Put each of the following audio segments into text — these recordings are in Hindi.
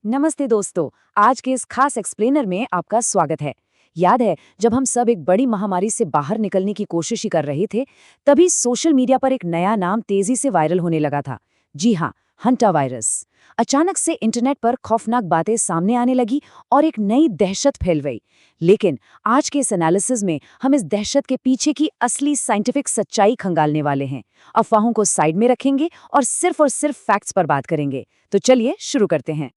नमस्ते दोस्तों। आज के इस खास एक्सप्लेनर में आपका स्वागत है। याद है जब हम सब एक बड़ी महामारी से बाहर निकलने की कोशिश ही कर रहे थे, तभी सोशल मीडिया पर एक नया नाम तेजी से वायरल होने लगा था। जी हाँ, हंटा वायरस। अचानक से इंटरनेट पर खौफनाक बातें सामने आने लगी और एक नई दहशत फैल गई। लेकिन आज के इस एनालिसिस में हम इस दहशत के पीछे की असली साइंटिफिक सच्चाई खंगालने वाले हैं। अफवाहों को साइड में रखेंगे और सिर्फ फैक्ट्स पर बात करेंगे। तो चलिए शुरू करते हैं।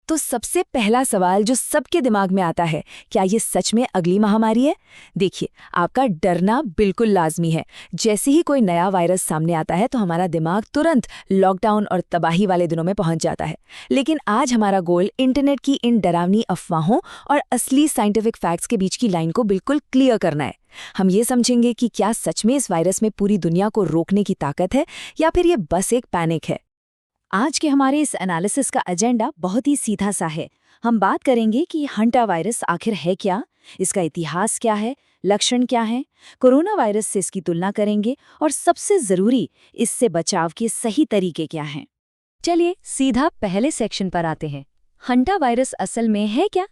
तो सबसे पहला सवाल जो सबके दिमाग में आता है, क्या ये सच में अगली महामारी है? देखिए, आपका डरना बिल्कुल लाजमी है। जैसे ही कोई नया वायरस सामने आता है तो हमारा दिमाग तुरंत लॉकडाउन और तबाही वाले दिनों में पहुंच जाता है। लेकिन आज हमारा गोल इंटरनेट की इन डरावनी अफवाहों और असली साइंटिफिक फैक्ट्स के बीच की लाइन को बिल्कुल क्लियर करना है। हम ये समझेंगे कि क्या सच में इस वायरस में पूरी दुनिया को रोकने की ताकत है या फिर ये बस एक पैनिक है। आज के हमारे इस एनालिसिस का एजेंडा बहुत ही सीधा सा है। हम बात करेंगे कि हंटा वायरस आखिर है क्या, इसका इतिहास क्या है, लक्षण क्या हैं, कोरोना वायरस से इसकी तुलना करेंगे और सबसे जरूरी, इससे बचाव के सही तरीके क्या हैं। चलिए सीधा पहले सेक्शन पर आते हैं। हंटा वायरस असल में है क्या?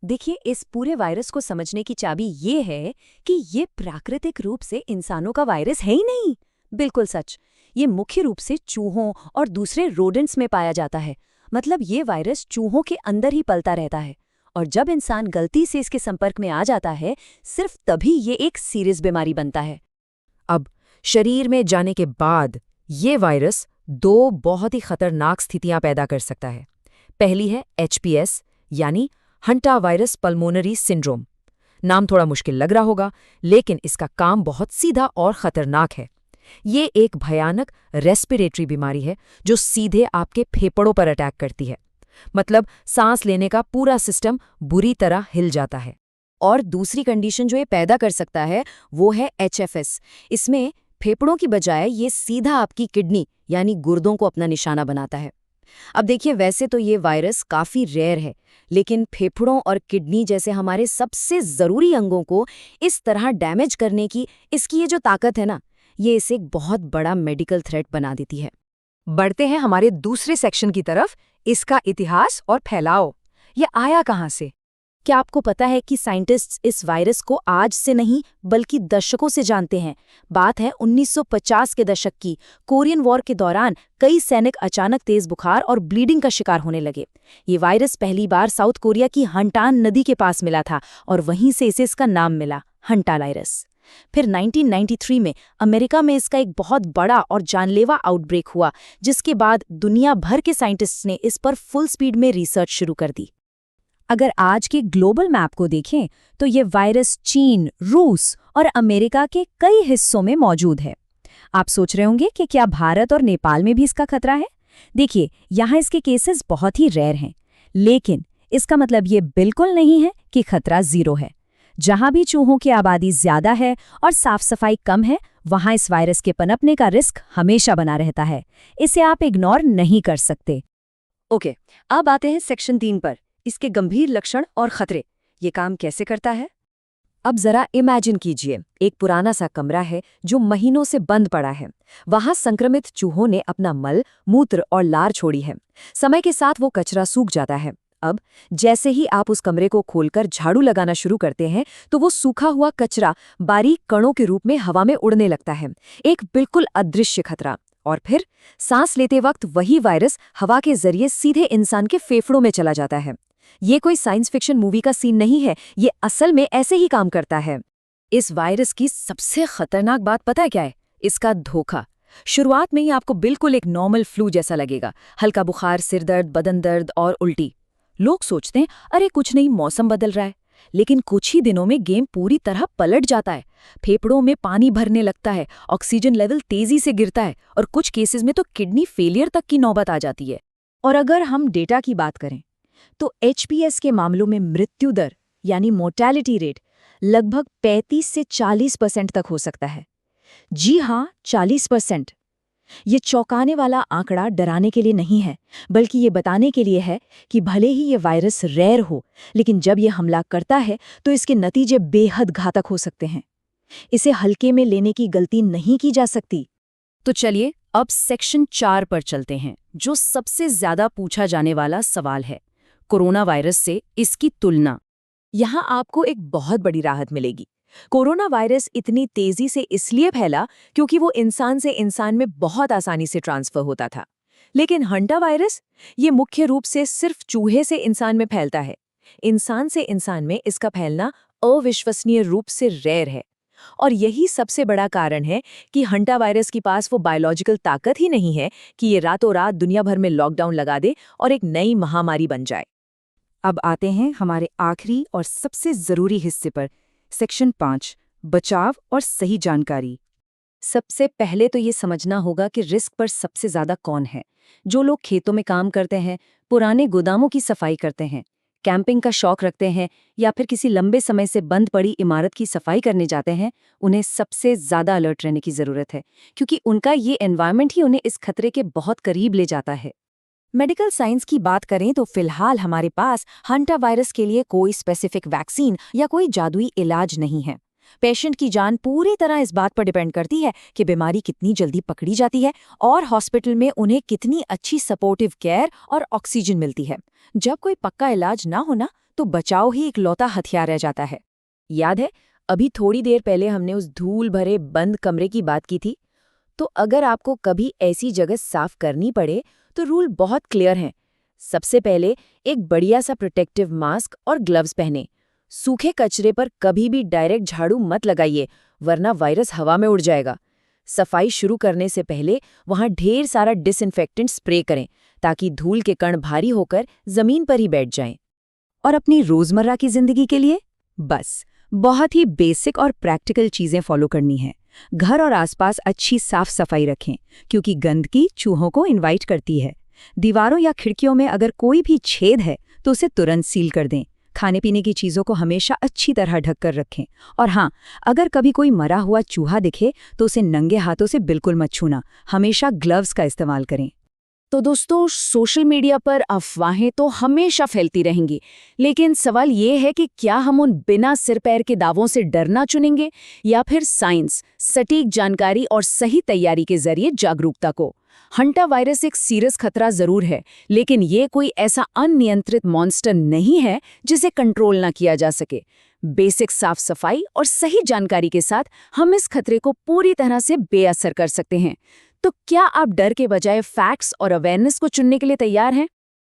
देखिए, इस पूरे वायरस को समझने की चाबी ये है कि ये प्राकृतिक रूप से इंसानों का वायरस है ही नहीं। बिल्कुल सच। ये मुख्य रूप से चूहों और दूसरे रोडेंट्स में पाया जाता है। मतलब ये वायरस चूहों के अंदर ही पलता रहता है और जब इंसान गलती से इसके संपर्क में आ जाता है, सिर्फ तभी ये एक सीरियस बीमारी बनता है। अब शरीर में जाने के बाद ये वायरस दो बहुत ही खतरनाक स्थितियां पैदा कर सकता है। पहली है HPS यानी हंटा वायरस पल्मोनरी सिंड्रोम। नाम थोड़ा मुश्किल लग रहा होगा, लेकिन इसका काम बहुत सीधा और खतरनाक है। ये एक भयानक रेस्पिरेटरी बीमारी है जो सीधे आपके फेफड़ों पर अटैक करती है। मतलब सांस लेने का पूरा सिस्टम बुरी तरह हिल जाता है। और दूसरी कंडीशन जो ये पैदा कर सकता है वो है HFS। इसमें फेफड़ों की बजाय ये सीधा आपकी किडनी यानी गुर्दों को अपना निशाना बनाता है। अब देखिए, वैसे तो ये वायरस काफ़ी रेयर है, लेकिन फेफड़ों और किडनी जैसे हमारे सबसे ज़रूरी अंगों को इस तरह डैमेज करने की इसकी ये जो ताकत है ना, ये इसे एक बहुत बड़ा मेडिकल थ्रेट बना देती है। बढ़ते हैं हमारे दूसरे सेक्शन की तरफ, इसका इतिहास और फैलाव। ये आया कहाँ से? क्या आपको पता है कि साइंटिस्ट्स इस वायरस को आज से नहीं बल्कि दशकों से जानते हैं। बात है 1950 के दशक की। कोरियन वॉर के दौरान कई सैनिक अचानक तेज बुखार और ब्लीडिंग का शिकार होने लगे। ये वायरस पहली बार साउथ कोरिया की हंटान नदी के पास मिला था और वहीं से इसे इसका नाम मिला, हंटा वायरस। फिर 1993 में अमेरिका में इसका एक बहुत बड़ा और जानलेवा आउटब्रेक हुआ, जिसके बाद दुनिया भर के साइंटिस्ट्स ने इस पर फुल स्पीड में रिसर्च शुरू कर दी। अगर आज के ग्लोबल मैप को देखें तो ये वायरस चीन, रूस और अमेरिका के कई हिस्सों में मौजूद है। आप सोच रहे होंगे कि क्या भारत और नेपाल में भी इसका खतरा है? देखिए, यहाँ इसके केसेस बहुत ही रेयर हैं, लेकिन इसका मतलब ये बिल्कुल नहीं है कि खतरा जीरो है। जहाँ भी चूहों की आबादी ज्यादा है और साफ सफाई कम है, वहाँ इस वायरस के पनपने का रिस्क हमेशा बना रहता है। इसे आप इग्नोर नहीं कर सकते। ओके, अब आते हैं सेक्शन 3 पर, इसके गंभीर लक्षण और खतरे। ये काम कैसे करता है? अब जरा इमेजिन कीजिए, एक पुराना सा कमरा है जो महीनों से बंद पड़ा है। वहां संक्रमित चूहों ने अपना मल, मूत्र और लार छोड़ी है। समय के साथ वो कचरा सूख जाता है। अब जैसे ही आप उस कमरे को खोलकर झाड़ू लगाना शुरू करते हैं तो वो सूखा हुआ कचरा बारीक कणों के रूप में हवा में उड़ने लगता है, एक बिल्कुल अदृश्य खतरा। और फिर सांस लेते वक्त वही वायरस हवा के जरिए सीधे इंसान के फेफड़ों में चला जाता है। ये कोई साइंस फिक्शन मूवी का सीन नहीं है, ये असल में ऐसे ही काम करता है। इस वायरस की सबसे खतरनाक बात पता है क्या है? इसका धोखा। शुरुआत में ही आपको बिल्कुल एक नॉर्मल फ्लू जैसा लगेगा, हल्का बुखार, सिर दर्द, बदन दर्द और उल्टी। लोग सोचते हैं अरे कुछ नहीं, मौसम बदल रहा है। लेकिन कुछ ही दिनों में गेम पूरी तरह पलट जाता है। फेफड़ों में पानी भरने लगता है, ऑक्सीजन लेवल तेजी से गिरता है और कुछ केसेस में तो किडनी फेलियर तक की नौबत आ जाती है। और अगर हम डेटा की बात करें तो HPS के मामलों में मृत्यु दर यानी मोर्टेलिटी रेट लगभग 35 से 40% तक हो सकता है। जी हाँ, 40%। ये चौंकाने वाला आंकड़ा डराने के लिए नहीं है, बल्कि ये बताने के लिए है कि भले ही ये वायरस रेयर हो, लेकिन जब ये हमला करता है तो इसके नतीजे बेहद घातक हो सकते हैं। इसे हल्के में लेने की गलती नहीं की जा सकती। तो चलिए अब सेक्शन 4 पर चलते हैं, जो सबसे ज्यादा पूछा जाने वाला सवाल है। कोरोना वायरस से इसकी तुलना। यहाँ आपको एक बहुत बड़ी राहत मिलेगी। कोरोना वायरस इतनी तेजी से इसलिए फैला क्योंकि वो इंसान से इंसान में बहुत आसानी से ट्रांसफर होता था। लेकिन हंटा वायरस, ये मुख्य रूप से सिर्फ चूहे से इंसान में फैलता है। इंसान से इंसान में इसका फैलना अविश्वसनीय रूप से रेयर है। और यही सबसे बड़ा कारण है कि हंटा वायरस के पास वो बायोलॉजिकल ताकत ही नहीं है कि ये रातों रात दुनिया भर में लॉकडाउन लगा दे और एक नई महामारी बन जाए। अब आते हैं हमारे आखिरी और सबसे जरूरी हिस्से पर, सेक्शन 5, बचाव और सही जानकारी। सबसे पहले तो ये समझना होगा कि रिस्क पर सबसे ज्यादा कौन है। जो लोग खेतों में काम करते हैं, पुराने गोदामों की सफाई करते हैं, कैंपिंग का शौक रखते हैं या फिर किसी लंबे समय से बंद पड़ी इमारत की सफाई करने जाते हैं, उन्हें सबसे ज्यादा अलर्ट रहने की जरूरत है, क्योंकि उनका ये एनवायरनमेंट ही उन्हें इस खतरे के बहुत करीब ले जाता है। मेडिकल साइंस की बात करें तो फिलहाल हमारे पास हंटा वायरस के लिए कोई स्पेसिफिक वैक्सीन या कोई जादुई इलाज नहीं है। पेशेंट की जान पूरी तरह इस बात पर डिपेंड करती है कि बीमारी कितनी जल्दी पकड़ी जाती है और हॉस्पिटल में उन्हें कितनी अच्छी सपोर्टिव केयर और ऑक्सीजन मिलती है। जब कोई पक्का इलाज ना होना तो बचाव ही इकलौता हथियार रह जाता है। याद है, अभी थोड़ी देर पहले हमने उस धूल भरे बंद कमरे की बात की थी। तो अगर आपको कभी ऐसी जगह साफ करनी पड़े तो रूल बहुत क्लियर हैं। सबसे पहले एक बढ़िया सा प्रोटेक्टिव मास्क और ग्लव्स पहने। सूखे कचरे पर कभी भी डायरेक्ट झाड़ू मत लगाइए, वरना वायरस हवा में उड़ जाएगा। सफाई शुरू करने से पहले वहां ढेर सारा डिसइंफेक्टेंट स्प्रे करें, ताकि धूल के कण भारी होकर जमीन पर ही बैठ जाएं। और अपनी रोजमर्रा की जिंदगी के लिए बस बहुत ही बेसिक और प्रैक्टिकल चीजें फॉलो करनी है। घर और आसपास अच्छी साफ सफाई रखें, क्योंकि गंदगी चूहों को इनवाइट करती है। दीवारों या खिड़कियों में अगर कोई भी छेद है तो उसे तुरंत सील कर दें। खाने पीने की चीजों को हमेशा अच्छी तरह ढक कर रखें। और हाँ, अगर कभी कोई मरा हुआ चूहा दिखे तो उसे नंगे हाथों से बिल्कुल मत छूना। हमेशा ग्लव्स का इस्तेमाल करें। तो दोस्तों, सोशल मीडिया पर अफवाहें तो हमेशा फैलती रहेंगी, लेकिन सवाल ये है कि क्या हम उन बिना सिर पैर के दावों से डरना चुनेंगे या फिर साइंस, सटीक जानकारी और सही तैयारी के जरिए जागरूकता को। हंटा वायरस एक सीरियस खतरा जरूर है, लेकिन ये कोई ऐसा अनियंत्रित मॉन्स्टर नहीं है जिसे कंट्रोल ना किया जा सके। बेसिक साफ सफाई और सही जानकारी के साथ हम इस खतरे को पूरी तरह से बेअसर कर सकते हैं। तो क्या आप डर के बजाय फैक्ट्स और अवेयरनेस को चुनने के लिए तैयार हैं?